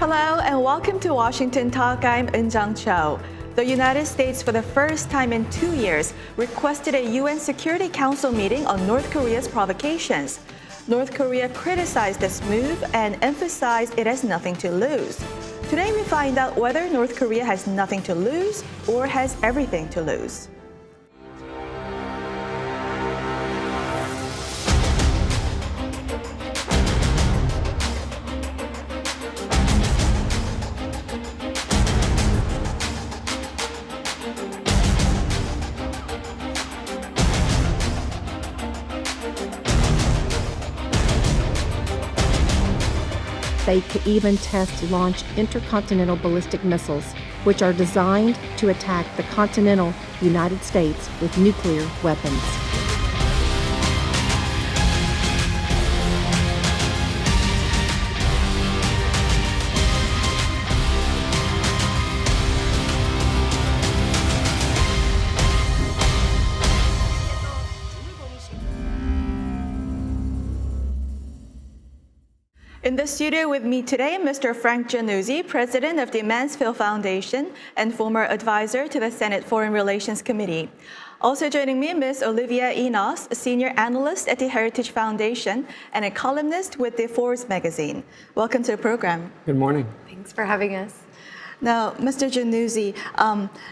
Hello and welcome to Washington Talk. I'm Eun Cho. The United States, for the first time in 2 years, requested a UN Security Council meeting on North Korea's provocations. North Korea criticized this move and emphasized it has nothing to lose. Today we find out whether North Korea has nothing to lose or has everything to lose. They could even test launch intercontinental ballistic missiles, which are designed to attack the continental United States with nuclear weapons. In the studio with me today, Mr. Frank Jannuzi, president of the Mansfield Foundation and former advisor to the Senate Foreign Relations Committee. Also joining me, Ms. Olivia Enos, a senior analyst at the Heritage Foundation and a columnist with the Forbes magazine. Welcome to the program. Good morning. Thanks for having us. Now, Mr. Jannuzi,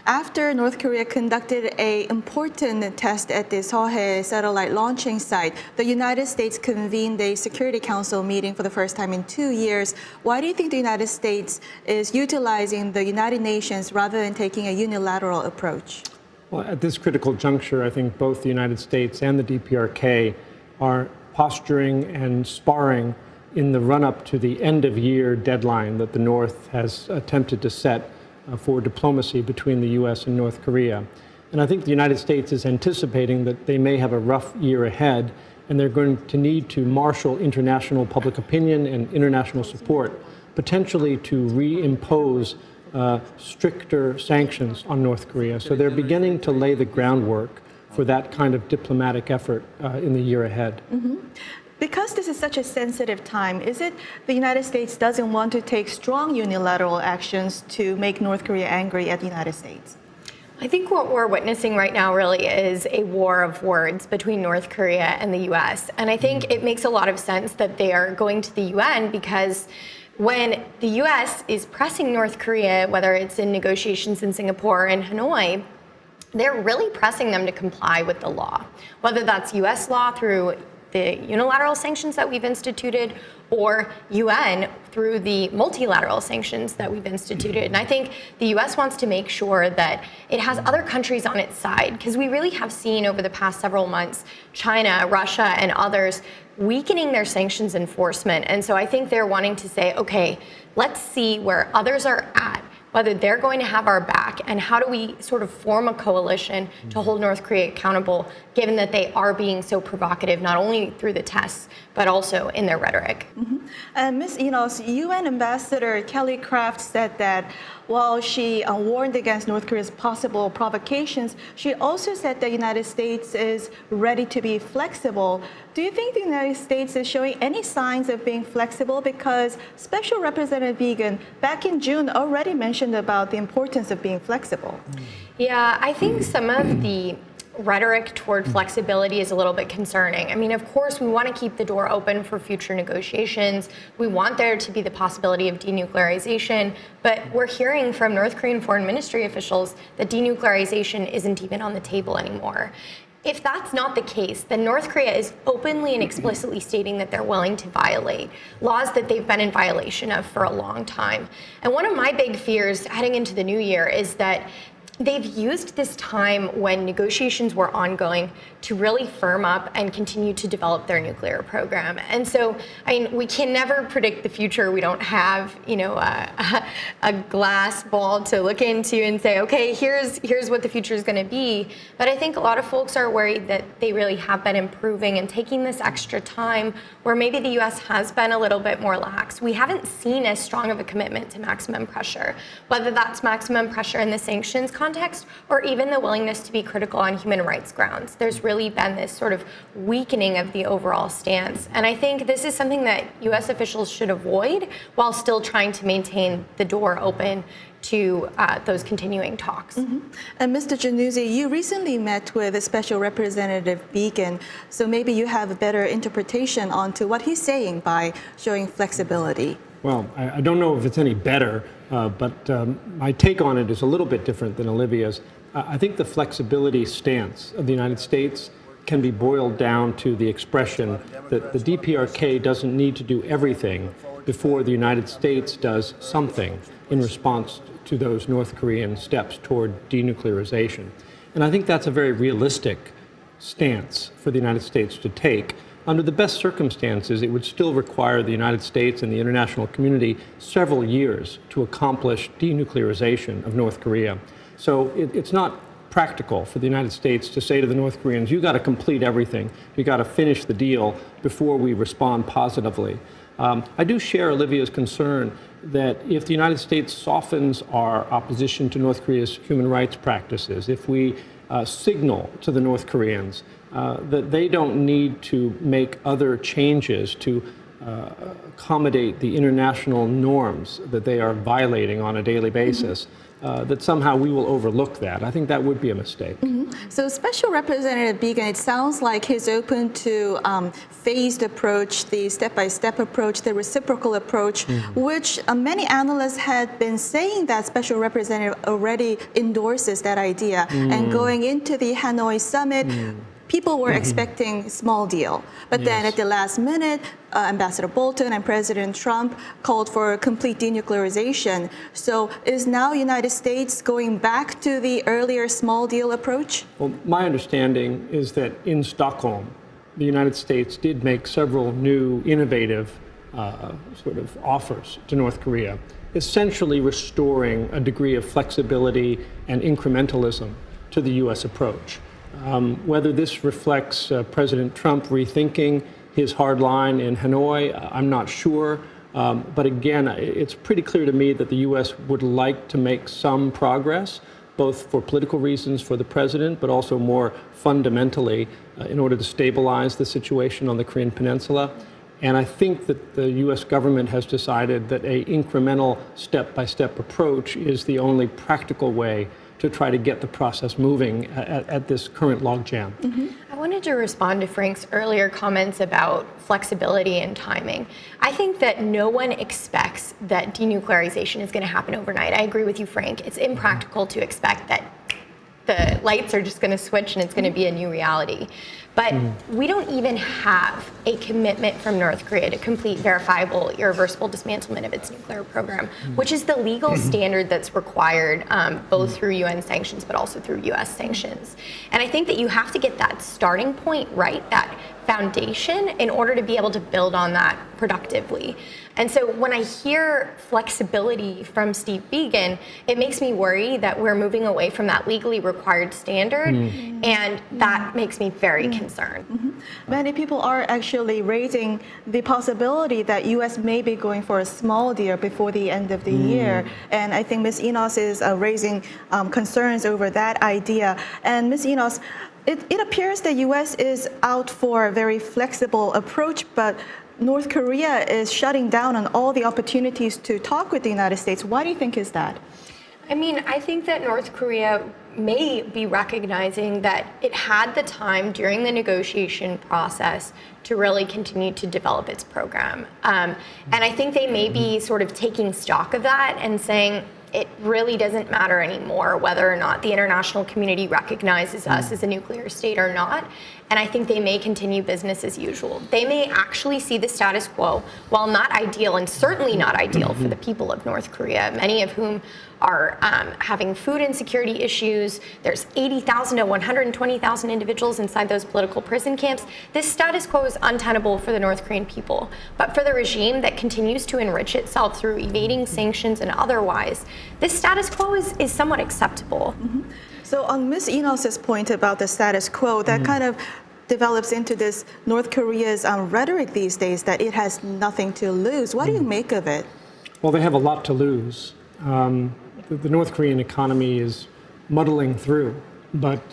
after North Korea conducted an important test at the Seohae satellite launching site, the United States convened a Security Council meeting for the first time in 2 years. Why do you think the United States is utilizing the United Nations rather than taking a unilateral approach? Well, at this critical juncture, I think both the United States and the DPRK are posturing and sparring in the run-up to the end-of-year deadline that the North has attempted to set for diplomacy between the U.S. and North Korea. And I think the United States is anticipating that they may have a rough year ahead, and they're going to need to marshal international public opinion and international support, potentially to reimpose stricter sanctions on North Korea. So they're beginning to lay the groundwork for that kind of diplomatic effort in the year ahead. Mm-hmm. Because this is such a sensitive time, is it the United States doesn't want to take strong unilateral actions to make North Korea angry at the United States? I think what we're witnessing right now really is a war of words between North Korea and the U.S. And I think it makes a lot of sense that they are going to the UN because when the U.S. is pressing North Korea, whether it's in negotiations in Singapore and Hanoi, they're really pressing them to comply with the law, whether that's U.S. law through the unilateral sanctions that we've instituted or UN through the multilateral sanctions that we've instituted. And I think the US wants to make sure that it has other countries on its side, because we really have seen over the past several months, China, Russia, and others weakening their sanctions enforcement. And so I think they're wanting to say, okay, let's see where others are at, whether they're going to have our back, and how do we sort of form a coalition to hold North Korea accountable, given that they are being so provocative, not only through the tests, but also in their rhetoric. Mm-hmm. And Ms. Enos, UN Ambassador Kelly Craft said that while she warned against North Korea's possible provocations, she also said the United States is ready to be flexible. Do you think the United States is showing any signs of being flexible? Because Special Representative Egan back in June already mentioned about the importance of being flexible. Yeah, I think some of the rhetoric toward flexibility is a little bit concerning. I mean, of course, we want to keep the door open for future negotiations. We want there to be the possibility of denuclearization, but we're hearing from North Korean foreign ministry officials that denuclearization isn't even on the table anymore. If that's not the case, then North Korea is openly and explicitly stating that they're willing to violate laws that they've been in violation of for a long time. And one of my big fears heading into the new year is that they've used this time when negotiations were ongoing to really firm up and continue to develop their nuclear program. And so, I mean, we can never predict the future. We don't have, a glass ball to look into and say, okay, here's what the future is going to be. But I think a lot of folks are worried that they really have been improving and taking this extra time where maybe the U.S. has been a little bit more lax. We haven't seen as strong of a commitment to maximum pressure, whether that's maximum pressure in the sanctions context, or even the willingness to be critical on human rights grounds. There's really been this sort of weakening of the overall stance. And I think this is something that U.S. officials should avoid while still trying to maintain the door open to those continuing talks. And Mr. Jannuzi, you recently met with a Special Representative Beacon, so maybe you have a better interpretation onto what he's saying by showing flexibility. Well, I don't know if it's any better, but my take on it is a little bit different than Olivia's. I think the flexibility stance of the United States can be boiled down to the expression that the DPRK doesn't need to do everything before the United States does something in response to those North Korean steps toward denuclearization. And I think that's a very realistic stance for the United States to take. Under the best circumstances, it would still require the United States and the international community several years to accomplish denuclearization of North Korea. So it's not practical for the United States to say to the North Koreans, you got to complete everything. You got to finish the deal before we respond positively. I do share Olivia's concern that if the United States softens our opposition to North Korea's human rights practices, if we signal to the North Koreans that they don't need to make other changes to accommodate the international norms that they are violating on a daily basis, that somehow we will overlook that. I think that would be a mistake. So Special Representative Beacon, it sounds like he's open to phased approach, the step-by-step approach, the reciprocal approach, which many analysts had been saying that Special Representative already endorses that idea. And going into the Hanoi summit, people were expecting small deal. But then at the last minute, Ambassador Bolton and President Trump called for complete denuclearization. So is now United States going back to the earlier small deal approach? Well, my understanding is that in Stockholm, the United States did make several new innovative sort of offers to North Korea, essentially restoring a degree of flexibility and incrementalism to the U.S. approach. Whether this reflects President Trump rethinking his hard line in Hanoi, I'm not sure. But again, it's pretty clear to me that the U.S. would like to make some progress, both for political reasons for the president, but also more fundamentally in order to stabilize the situation on the Korean Peninsula. And I think that the U.S. government has decided that an incremental step-by-step approach is the only practical way to try to get the process moving at this current logjam. I wanted to respond to Frank's earlier comments about flexibility and timing. I think that no one expects that denuclearization is going to happen overnight. I agree with you, Frank. It's impractical to expect that the lights are just going to switch and it's going to be a new reality. But we don't even have a commitment from North Korea to complete verifiable, irreversible dismantlement of its nuclear program, which is the legal standard that's required both through UN sanctions but also through US sanctions. And I think that you have to get that starting point right, that foundation, in order to be able to build on that productively. And so when I hear flexibility from Steve Biegun, it makes me worry that we're moving away from that legally required standard, and that makes me very concerned. Many people are actually raising the possibility that U.S. may be going for a small deal before the end of the year. And I think Ms. Enos is raising concerns over that idea. And Ms. Enos, it appears the U.S. is out for a very flexible approach, but North Korea is shutting down on all the opportunities to talk with the United States. Why do you think is that? I mean, I think that North Korea may be recognizing that it had the time during the negotiation process to really continue to develop its program. And I think they may be sort of taking stock of that and saying, it really doesn't matter anymore whether or not the international community recognizes us as a nuclear state or not. And I think they may continue business as usual. They may actually see the status quo, while not ideal, and certainly not ideal for the people of North Korea, many of whom are having food insecurity issues. There's 80,000 to 120,000 individuals inside those political prison camps. This status quo is untenable for the North Korean people. But for the regime that continues to enrich itself through evading sanctions and otherwise, this status quo is somewhat acceptable. So on Ms. Enos's point about the status quo, that kind of develops into this North Korea's rhetoric these days that it has nothing to lose. What do you make of it? Well, they have a lot to lose. The North Korean economy is muddling through. But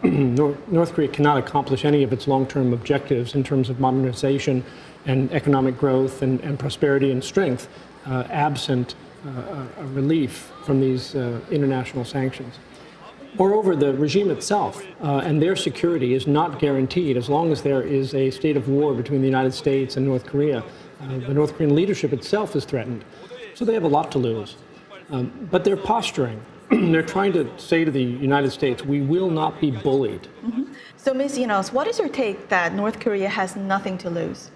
North Korea cannot accomplish any of its long-term objectives in terms of modernization and economic growth and prosperity and strength absent a relief from these international sanctions. Moreover, the regime itself and their security is not guaranteed as long as there is a state of war between the United States and North Korea. The North Korean leadership itself is threatened. So they have a lot to lose. But they're posturing. They're trying to say to the United States, we will not be bullied. So, Ms. Enos, what is your take that North Korea has nothing to lose?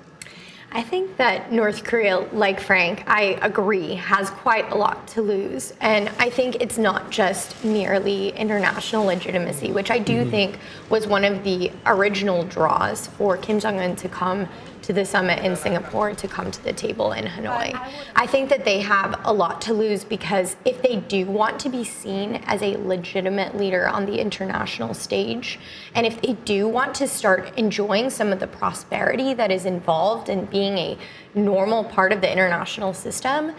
I think that North Korea, like Frank, I agree, has quite a lot to lose. And I think it's not just merely international legitimacy, which I do think was one of the original draws for Kim Jong-un to come to the summit in Singapore, to come to the table in Hanoi. I think that they have a lot to lose because if they do want to be seen as a legitimate leader on the international stage, and if they do want to start enjoying some of the prosperity that is involved in being a normal part of the international system,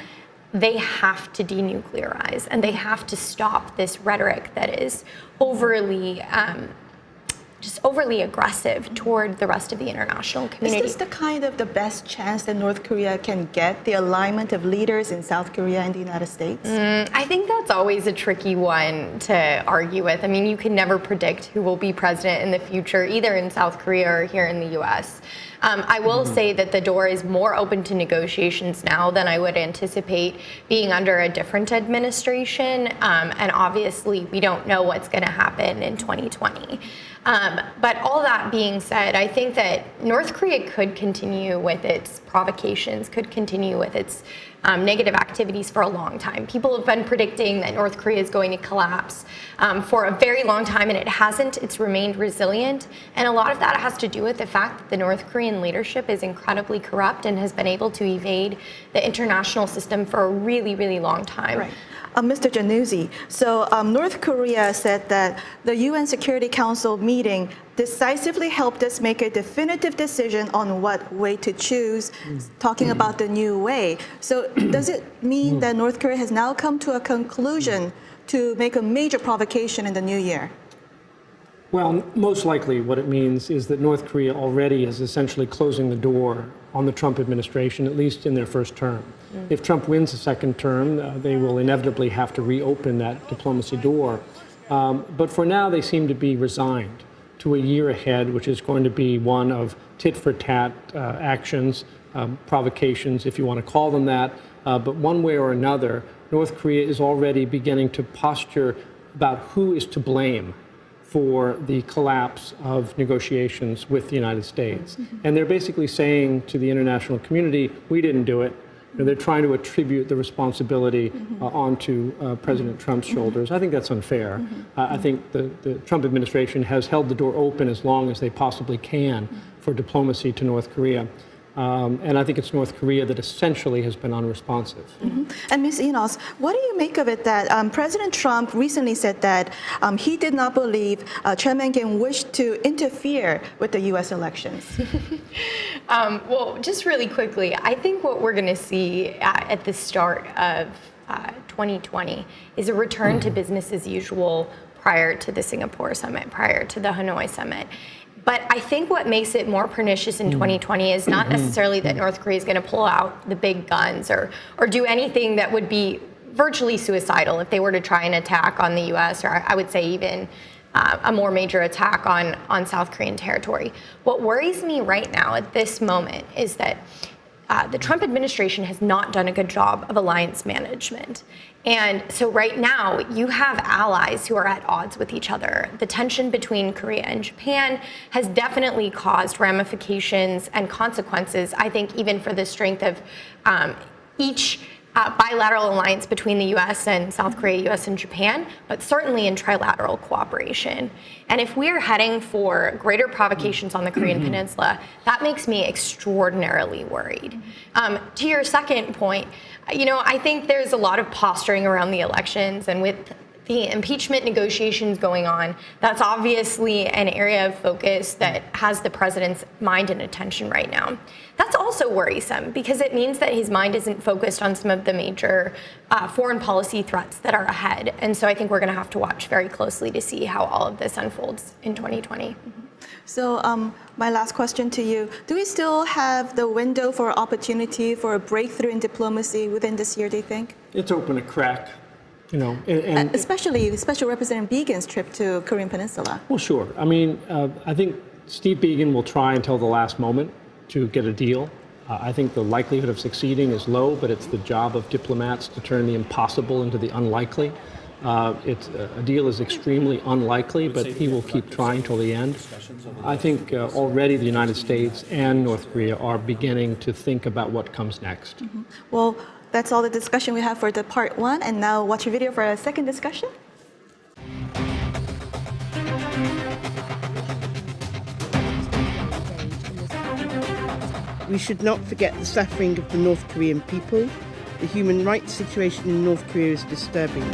they have to denuclearize and they have to stop this rhetoric that is overly aggressive toward the rest of the international community. Is this the best chance that North Korea can get, the alignment of leaders in South Korea and the United States? I think that's always a tricky one to argue with. I mean, you can never predict who will be president in the future, either in South Korea or here in the US. I will say that the door is more open to negotiations now than I would anticipate being under a different administration. And obviously, we don't know what's going to happen in 2020. But all that being said, I think that North Korea could continue with its provocations, could continue with its negative activities for a long time. People have been predicting that North Korea is going to collapse for a very long time, and it hasn't. It's remained resilient. And a lot of that has to do with the fact that the North Korean leadership is incredibly corrupt and has been able to evade the international system for a really, really long time. Right. Mr. Jannuzi, so North Korea said that the UN Security Council meeting decisively helped us make a definitive decision on what way to choose, talking about the new way. So does it mean that North Korea has now come to a conclusion to make a major provocation in the new year? Well, most likely what it means is that North Korea already is essentially closing the door on the Trump administration, at least in their first term. If Trump wins a second term, they will inevitably have to reopen that diplomacy door. But for now, they seem to be resigned to a year ahead, which is going to be one of tit-for-tat actions, provocations, if you want to call them that. But one way or another, North Korea is already beginning to posture about who is to blame for the collapse of negotiations with the United States. And they're basically saying to the international community, we didn't do it. You know, they're trying to attribute the responsibility onto President Trump's shoulders. I think that's unfair. I think the Trump administration has held the door open as long as they possibly can for diplomacy to North Korea. And I think it's North Korea that essentially has been unresponsive. And Ms. Enos, what do you make of it that President Trump recently said that he did not believe Chairman Kim wished to interfere with the U.S. elections? Well, just really quickly, I think what we're going to see at the start of 2020 is a return to business as usual prior to the Singapore summit, prior to the Hanoi summit. But I think what makes it more pernicious in 2020 is not necessarily that North Korea is going to pull out the big guns or do anything that would be virtually suicidal if they were to try an attack on the U.S. or I would say even a more major attack on South Korean territory. What worries me right now at this moment is that the Trump administration has not done a good job of alliance management. And so right now, you have allies who are at odds with each other. The tension between Korea and Japan has definitely caused ramifications and consequences, I think, even for the strength of each bilateral alliance between the U.S. and South Korea, U.S. and Japan, but certainly in trilateral cooperation. And if we're heading for greater provocations on the Korean Peninsula, that makes me extraordinarily worried. To your second point, I think there's a lot of posturing around the elections, and with the impeachment negotiations going on, that's obviously an area of focus that has the president's mind and attention right now. That's also worrisome because it means that his mind isn't focused on some of the major foreign policy threats that are ahead. And so I think we're going to have to watch very closely to see how all of this unfolds in 2020. So my last question to you, do we still have the window for opportunity for a breakthrough in diplomacy within this year, do you think? It's open a crack, you know. And especially Special Representative Begin's trip to Korean Peninsula. Well, sure. I mean, I think Steve Biegun will try until the last moment to get a deal. I think the likelihood of succeeding is low, but it's the job of diplomats to turn the impossible into the unlikely. A deal is extremely unlikely, but he will keep trying till the end. I think already the United States and North Korea are beginning to think about what comes next. Mm-hmm. Well, that's all the discussion we have for the part one, and now watch a video for a second discussion. We should not forget the suffering of the North Korean people. The human rights situation in North Korea is disturbing.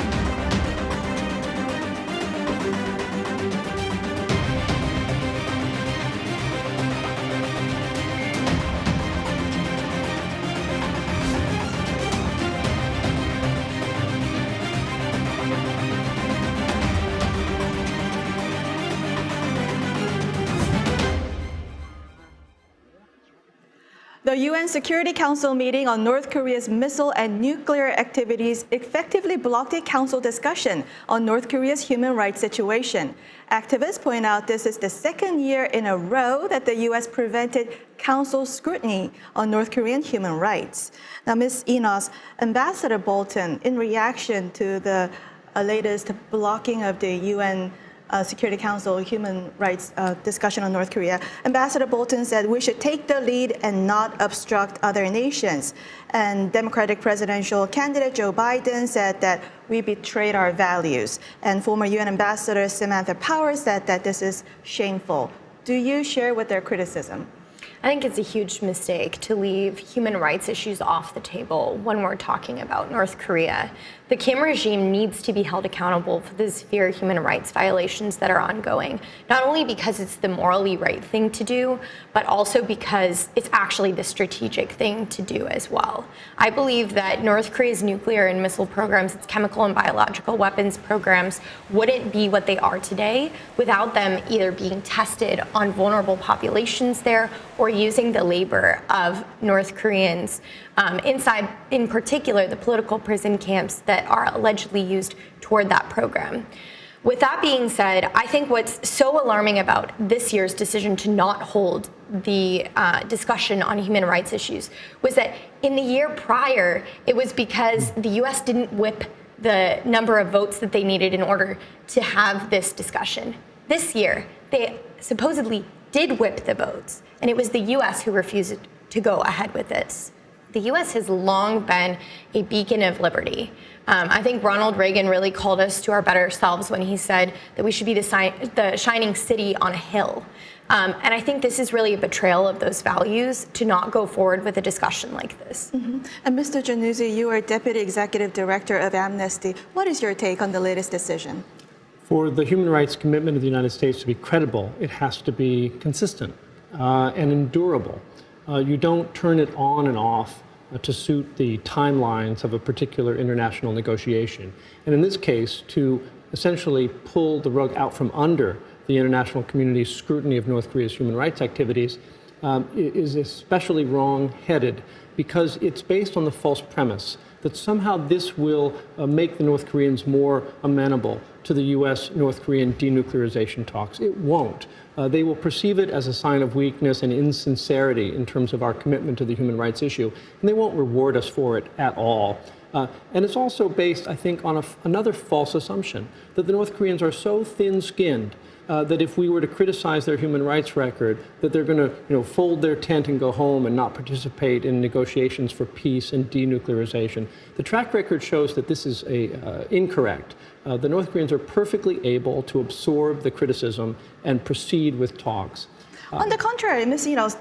The UN Security Council meeting on North Korea's missile and nuclear activities effectively blocked a council discussion on North Korea's human rights situation. Activists point out this is the second year in a row that the U.S. prevented council scrutiny on North Korean human rights. Now, Ms. Enos, Ambassador Bolton, in reaction to the latest blocking of the UN Security Council human rights discussion on North Korea, Ambassador Bolton said we should take the lead and not obstruct other nations. And Democratic presidential candidate Joe Biden said that we betrayed our values. And former UN Ambassador Samantha Power said that this is shameful. Do you share with their criticism? I think it's a huge mistake to leave human rights issues off the table when we're talking about North Korea. The Kim regime needs to be held accountable for the severe human rights violations that are ongoing, not only because it's the morally right thing to do, but also because it's actually the strategic thing to do as well. I believe that North Korea's nuclear and missile programs, its chemical and biological weapons programs, wouldn't be what they are today without them either being tested on vulnerable populations there or using the labor of North Koreans inside, in particular, the political prison camps that are allegedly used toward that program. With that being said, I think what's so alarming about this year's decision to not hold the discussion on human rights issues was that in the year prior, it was because the U.S. didn't whip the number of votes that they needed in order to have this discussion. This year, they supposedly did whip the votes, and it was the U.S. who refused to go ahead with this. The U.S. has long been a beacon of liberty. I think Ronald Reagan really called us to our better selves when he said that we should be the shining city on a hill. And I think this is really a betrayal of those values to not go forward with a discussion like this. Mm-hmm. And Mr. Jannuzi, you are Deputy Executive Director of Amnesty. What is your take on the latest decision? For the human rights commitment of the United States to be credible, it has to be consistent and endurable. You don't turn it on and off to suit the timelines of a particular international negotiation. And in this case, to essentially pull the rug out from under the international community's scrutiny of North Korea's human rights activities is especially wrong-headed because it's based on the false premise that somehow this will make the North Koreans more amenable to the U.S.-North Korean denuclearization talks. It won't. They will perceive it as a sign of weakness and insincerity in terms of our commitment to the human rights issue, and they won't reward us for it at all. And it's also based, I think, on another false assumption, that the North Koreans are so thin-skinned that if we were to criticize their human rights record, that they're going to fold their tent and go home and not participate in negotiations for peace and denuclearization. The track record shows that this is incorrect. The North Koreans are perfectly able to absorb the criticism and proceed with talks. On the contrary, Ms. Enos,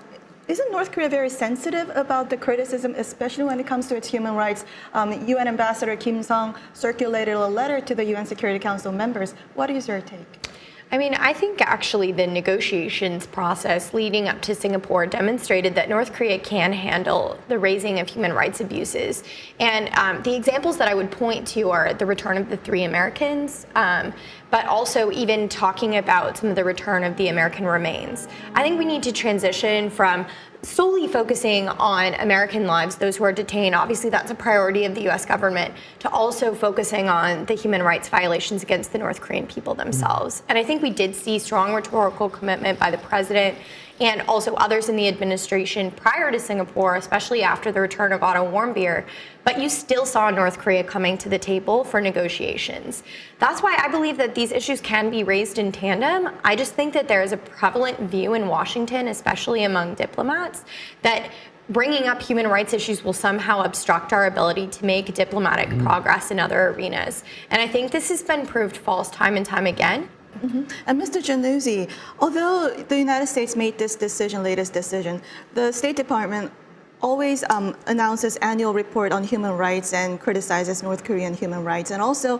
Isn't North Korea very sensitive about the criticism, especially when it comes to its human rights? UN Ambassador Kim Sung circulated a letter to the UN Security Council members. What is your take? I mean, I think actually the negotiations process leading up to Singapore demonstrated that North Korea can handle the raising of human rights abuses. And the examples that I would point to are the return of the 3 Americans, but also even talking about some of the return of the American remains. I think we need to transition from solely focusing on American lives, those who are detained. Obviously, that's a priority of the US government, to also focusing on the human rights violations against the North Korean people themselves. And I think we did see strong rhetorical commitment by the president and also others in the administration prior to Singapore, especially after the return of Otto Warmbier. But you still saw North Korea coming to the table for negotiations. That's why I believe that these issues can be raised in tandem. I just think that there is a prevalent view in Washington, especially among diplomats, that bringing up human rights issues will somehow obstruct our ability to make diplomatic progress in other arenas. And I think this has been proved false time and time again. And Mr. Jannuzi, although the United States made this latest decision, the State Department always announces annual report on human rights and criticizes North Korean human rights. And also,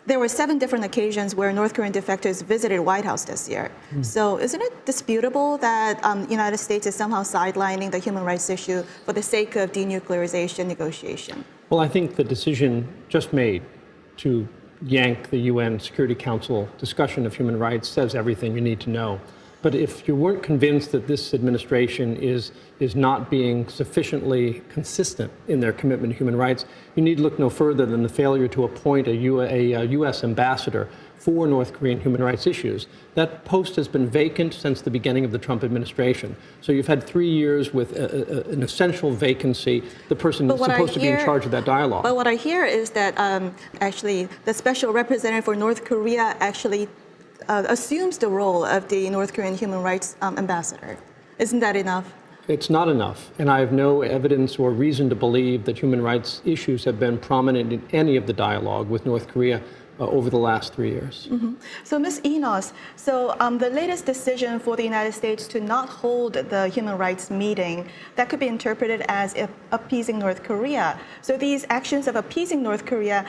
there were 7 different occasions where North Korean defectors visited White House this year. So isn't it disputable that the United States is somehow sidelining the human rights issue for the sake of denuclearization negotiation? Well, I think the decision just made to yank the UN Security Council discussion of human rights says everything you need to know. But if you weren't convinced that this administration is not being sufficiently consistent in their commitment to human rights, you need to look no further than the failure to appoint a U.S. ambassador for North Korean human rights issues. That post has been vacant since the beginning of the Trump administration. So you've had 3 years with an essential vacancy, the person that's supposed to be in charge of that dialogue. But what I hear is that actually the special representative for North Korea actually assumes the role of the North Korean human rights ambassador. Isn't that enough? It's not enough, and I have no evidence or reason to believe that human rights issues have been prominent in any of the dialogue with North Korea over the last 3 years. So, Ms. Enos, the latest decision for the United States to not hold the human rights meeting, that could be interpreted as appeasing North Korea. So these actions of appeasing North Korea,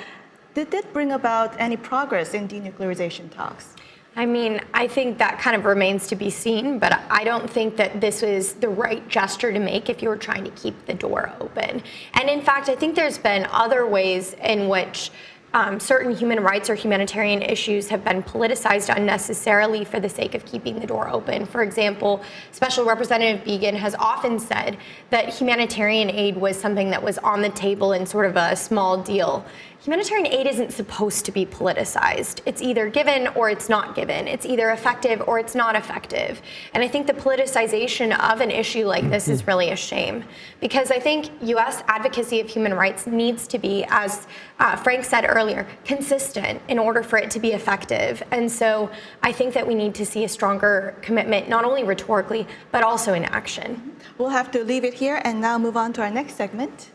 did it bring about any progress in denuclearization talks? I mean, I think that kind of remains to be seen, but I don't think that this was the right gesture to make if you were trying to keep the door open. And in fact, I think there's been other ways in which certain human rights or humanitarian issues have been politicized unnecessarily for the sake of keeping the door open. For example, Special Representative Began has often said that humanitarian aid was something that was on the table in sort of a small deal. Humanitarian aid isn't supposed to be politicized. It's either given or it's not given. It's either effective or it's not effective. And I think the politicization of an issue like this is really a shame, because I think U.S. advocacy of human rights needs to be, as Frank said earlier, consistent in order for it to be effective. And so I think that we need to see a stronger commitment, not only rhetorically, but also in action. We'll have to leave it here and now move on to our next segment.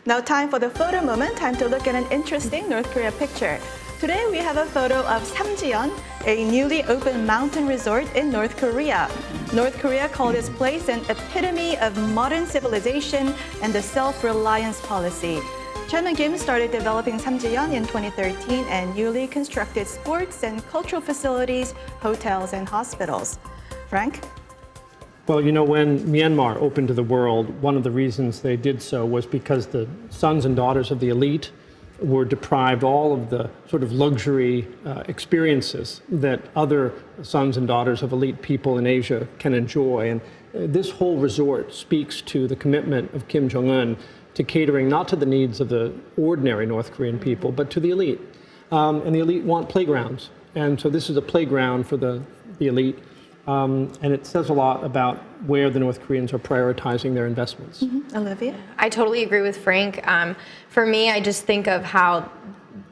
Now time for the photo moment, time to look at an interesting North Korea picture. Today we have a photo of Samjiyon, a newly opened mountain resort in North Korea. North Korea called this place an epitome of modern civilization and the self-reliance policy. Chairman Kim started developing Samjiyon in 2013 and newly constructed sports and cultural facilities, hotels, and hospitals. Frank? Well, you know, when Myanmar opened to the world, one of the reasons they did so was because the sons and daughters of the elite were deprived all of the sort of luxury experiences that other sons and daughters of elite people in Asia can enjoy. And this whole resort speaks to the commitment of Kim Jong-un to catering not to the needs of the ordinary North Korean people, but to the elite. And the elite want playgrounds. And so this is a playground for the elite. And it says a lot about where the North Koreans are prioritizing their investments. Olivia? I totally agree with Frank. For me, I just think of how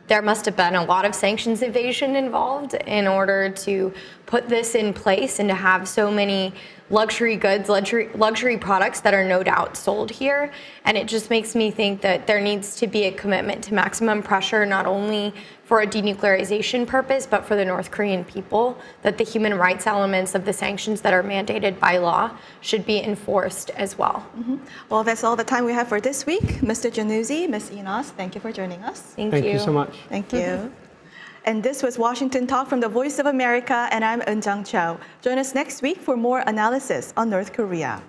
there must have been a lot of sanctions evasion involved in order to put this in place and to have so many luxury goods, luxury products that are no doubt sold here. And it just makes me think that there needs to be a commitment to maximum pressure, not only for a denuclearization purpose, but for the North Korean people, that the human rights elements of the sanctions that are mandated by law should be enforced as well. Well, that's all the time we have for this week. Mr. Jannuzi, Ms. Enos, thank you for joining us. Thank Thank you so much. Thank you. And this was Washington Talk from the Voice of America, and I'm Eun-jung Cho. Join us next week for more analysis on North Korea.